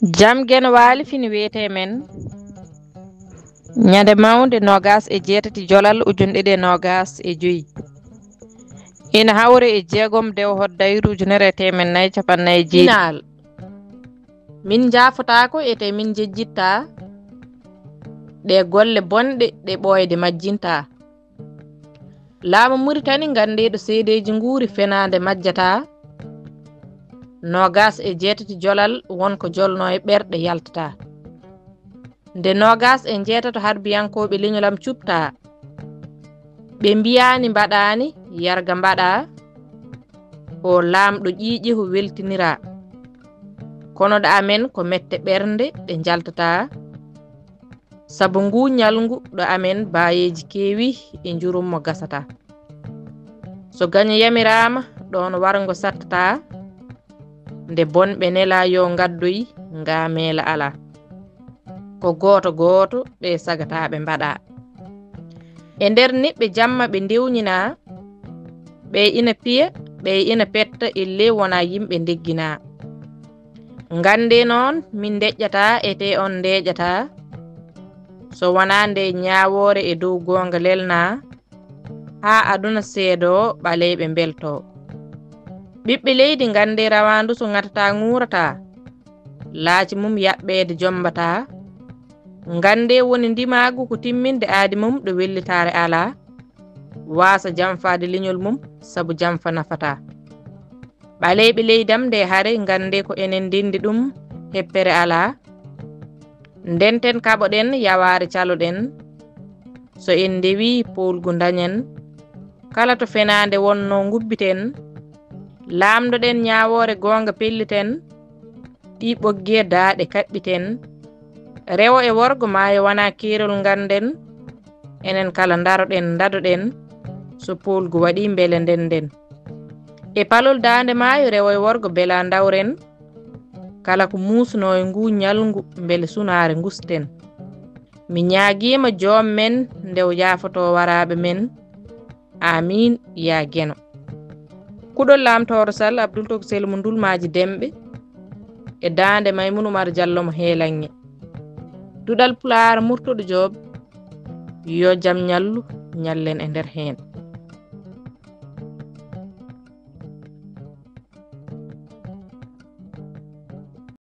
Jam gen waali fini wiyete men ñande mawde nogas e jeetati jolal ujunɗe ɗe nogas e joyi ina hawre e jeegom dew hoddayru ujunere temen nayi capannayyi jeeɗiɗi min jafotako ete min jejjitta ɗe golle bonɗe ɗe ɓooyde majjinta laamu Muritani gandiɗo seedeji nguuri fenade majjata nogas e jeetati jolal wonko jolno e ɓerɗe yaltata nde nogas e jeetato harbiyankoɓe leñolam cupta ɓe mbiyani mbaɗani yarga mbaɗa o laamɗo ƴiƴiho weltinira kono ɗo amen ko mette ɓernde ɗe jaltata saabu ngu ñalngu ɗo amen bayeji keewi e jurummo gasata so gaño yamirama ɗon wargo sattata nde bonɓe nela yo gaddoy nga meela ala ko goto goto ɓe sagata ɓe mbaɗa e nder neɓɓe jamma ɓe ndewnina ɓe ina piya ɓe ina petta elle wona yimɓe deggina gande noon min deƴƴata ete on deƴƴata so wona nde ñawore e dow gonga lelna ha aduna seedo ɓaleɓe belto ɓiɓɓe leydi gande rawandu so gatata ŋurata laaci mum yaɓɓede jombata gande woni ndimagu ko timminde aadi mum ɗo wellitare ala wasa jamfade leñol mum saabu jamfa nafata ɓaleɓe leydam nde haare gande ko enen ndendi ɗum heppere ala ndenten kaɓoɗen yaware caloɗen so en ndewi polgu dañen kala to fenade wonno gubbiten lamdoɗen ñawore gonga pelliten ɗi ɓogge daaɗe kaɓɓiten rewo e worgo maayo wona keerol ganden enen kala daroɗen dadoɗen so polgu waɗi beele ndenden e palol dande maayo rewo e worgo beela dawren kala ko musno e ngu ñalngu beele sunare gusten mi ñaaguima joom men ndew yafoto waraɓe men amin ya gueno kuɗol lamtoro Sall Abdoul Togo Sel mo dulmaji demɓe e dande Maymouna Oumar Diallo mo heelanŋe duɗal Pulaar Murtoɗo Joob yo jaam ñallu ñallen e nder hen